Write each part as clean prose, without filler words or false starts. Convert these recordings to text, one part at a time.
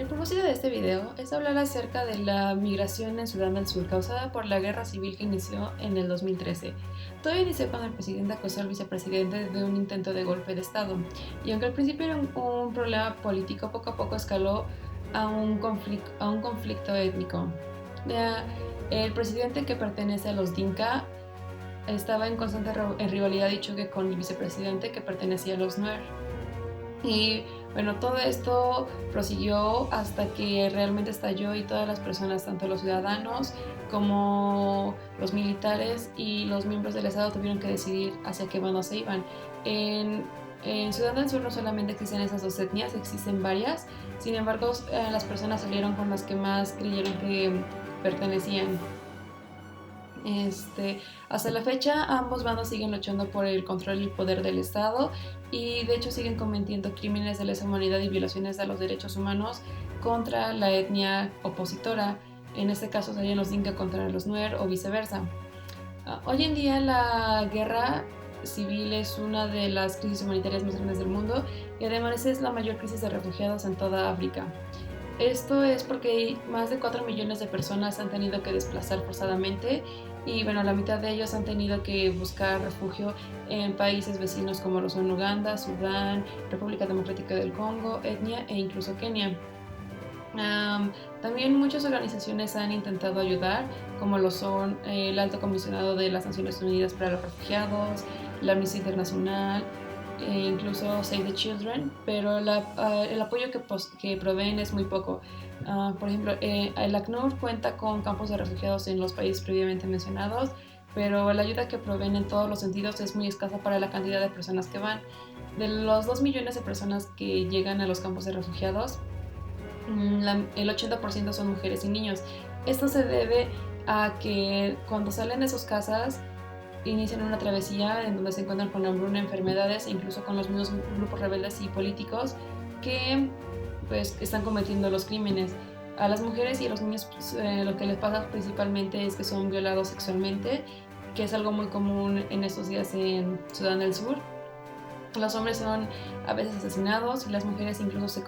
El propósito de este video es hablar acerca de la migración en Sudán del Sur causada por la guerra civil que inició en el 2013. Todo inició cuando el presidente acusó al vicepresidente de un intento de golpe de Estado, y aunque al principio era un problema político, poco a poco escaló a un conflicto étnico. El presidente, que pertenece a los Dinka, estaba en constante rivalidad y choque con el vicepresidente, que pertenecía a los Nuer. Y bueno, todo esto prosiguió hasta que realmente estalló y todas las personas, tanto los ciudadanos como los militares y los miembros del Estado, tuvieron que decidir hacia qué bando se iban. En Sudán del Sur no solamente existen esas dos etnias, existen varias. Sin embargo, las personas salieron con las que más creyeron que pertenecían. Hasta la fecha, ambos bandos siguen luchando por el control y el poder del Estado, y de hecho siguen cometiendo crímenes de lesa humanidad y violaciones a los derechos humanos contra la etnia opositora. En este caso serían los Dinka contra los Nuer o viceversa. Hoy en día la guerra civil es una de las crisis humanitarias más grandes del mundo, y además es la mayor crisis de refugiados en toda África. Esto es porque más de 4 millones de personas han tenido que desplazar forzadamente, y bueno, la mitad de ellos han tenido que buscar refugio en países vecinos como lo son Uganda, Sudán, República Democrática del Congo, Etnia e incluso Kenia. También muchas organizaciones han intentado ayudar, como lo son el Alto Comisionado de las Naciones Unidas para los Refugiados, la Amnistía Internacional e incluso Save the Children, pero el apoyo que proveen es muy poco. Por ejemplo, el ACNUR cuenta con campos de refugiados en los países previamente mencionados, pero la ayuda que proveen en todos los sentidos es muy escasa para la cantidad de personas que van. De los 2 millones de personas que llegan a los campos de refugiados, el 80% son mujeres y niños. Esto se debe a que cuando salen de sus casas inician una travesía en donde se encuentran con hambruna, enfermedades e incluso con los mismos grupos rebeldes y políticos que pues están cometiendo los crímenes. A las mujeres y a los niños lo que les pasa principalmente es que son violados sexualmente, que es algo muy común en estos días en Sudán del Sur. Los hombres son a veces asesinados y las mujeres incluso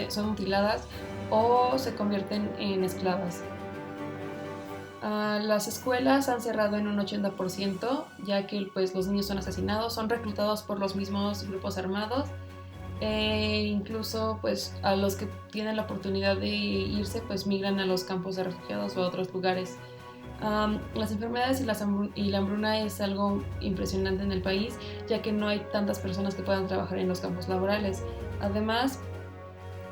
son mutiladas o se convierten en esclavas. Las escuelas han cerrado en un 80%, ya que pues, los niños son asesinados, son reclutados por los mismos grupos armados, e incluso pues, a los que tienen la oportunidad de irse pues, migran a los campos de refugiados o a otros lugares. Las enfermedades y la hambruna es algo impresionante en el país, ya que no hay tantas personas que puedan trabajar en los campos laborales. Además,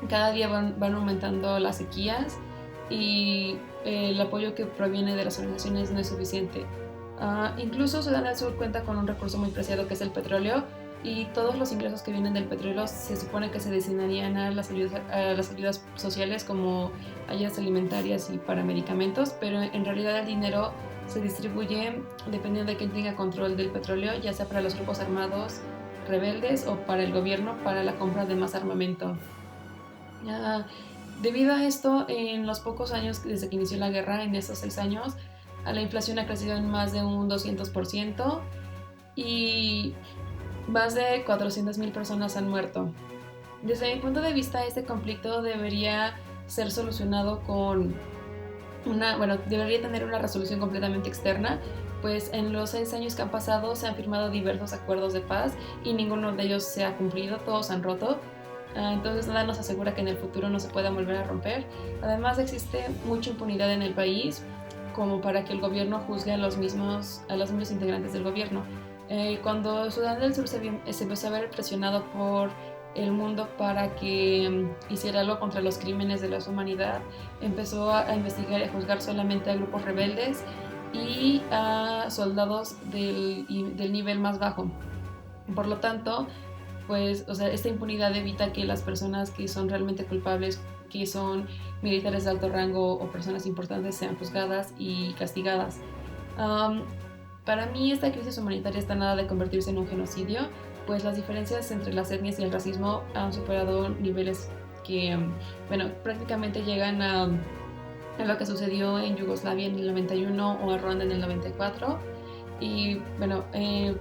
cada día van aumentando las sequías y el apoyo que proviene de las organizaciones no es suficiente. Incluso Sudán del Sur cuenta con un recurso muy preciado, que es el petróleo, y todos los ingresos que vienen del petróleo se supone que se destinarían a las ayudas sociales, como ayudas alimentarias y para medicamentos, pero en realidad el dinero se distribuye dependiendo de quién tenga control del petróleo, ya sea para los grupos armados rebeldes o para el gobierno para la compra de más armamento. Debido a esto, en los pocos años desde que inició la guerra, en estos 6 años, la inflación ha crecido en más de un 200%, y más de 400,000 personas han muerto. Desde mi punto de vista, este conflicto debería ser solucionado debería tener una resolución completamente externa, pues en los 6 años que han pasado se han firmado diversos acuerdos de paz y ninguno de ellos se ha cumplido, todos han roto. Entonces nada nos asegura que en el futuro no se pueda volver a romper. Además, existe mucha impunidad en el país como para que el gobierno juzgue a los mismos integrantes del gobierno. Cuando Sudán del Sur se empezó a ver presionado por el mundo para que hiciera algo contra los crímenes de la humanidad, empezó a investigar y a juzgar solamente a grupos rebeldes y a soldados del nivel más bajo. Por lo tanto, pues, esta impunidad evita que las personas que son realmente culpables, que son militares de alto rango o personas importantes, sean juzgadas y castigadas. Para mí, esta crisis humanitaria está nada de convertirse en un genocidio, pues las diferencias entre las etnias y el racismo han superado niveles que, prácticamente llegan a lo que sucedió en Yugoslavia en el 91 o a Ruanda en el 94. Y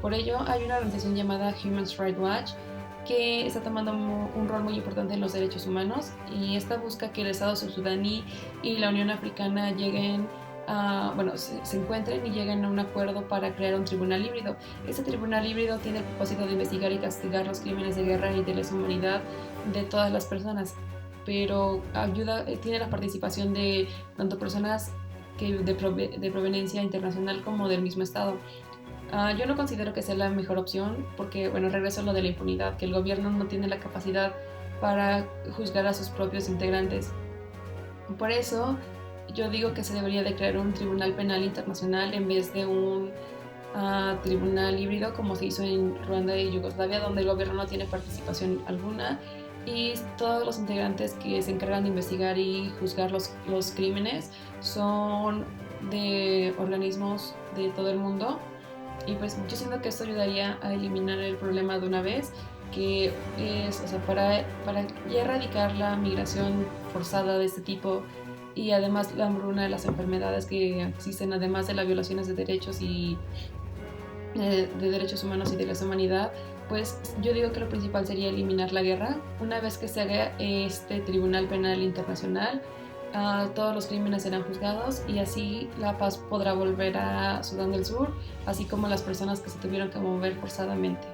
por ello hay una organización llamada Human Rights Watch que está tomando un rol muy importante en los derechos humanos, y esta busca que el Estado subsudaní y la Unión Africana lleguen se encuentren y lleguen a un acuerdo para crear un tribunal híbrido. Este tribunal híbrido tiene el propósito de investigar y castigar los crímenes de guerra y de lesa humanidad de todas las personas, pero tiene la participación de tanto personas de proveniencia internacional como del mismo Estado. Yo no considero que sea la mejor opción porque, bueno, regreso a lo de la impunidad, que el gobierno no tiene la capacidad para juzgar a sus propios integrantes. Por eso, yo digo que se debería de crear un tribunal penal internacional en vez de un tribunal híbrido como se hizo en Ruanda y Yugoslavia, donde el gobierno no tiene participación alguna y todos los integrantes que se encargan de investigar y juzgar los crímenes son de organismos de todo el mundo. Y pues yo siento que esto ayudaría a eliminar el problema de una vez, que es, o sea, para ya erradicar la migración forzada de este tipo y además la hambruna de las enfermedades que existen, además de las violaciones de derechos y de derechos humanos y de la humanidad, pues yo digo que lo principal sería eliminar la guerra. Una vez que se haga este Tribunal Penal Internacional, todos los crímenes serán juzgados y así la paz podrá volver a Sudán del Sur, así como las personas que se tuvieron que mover forzadamente.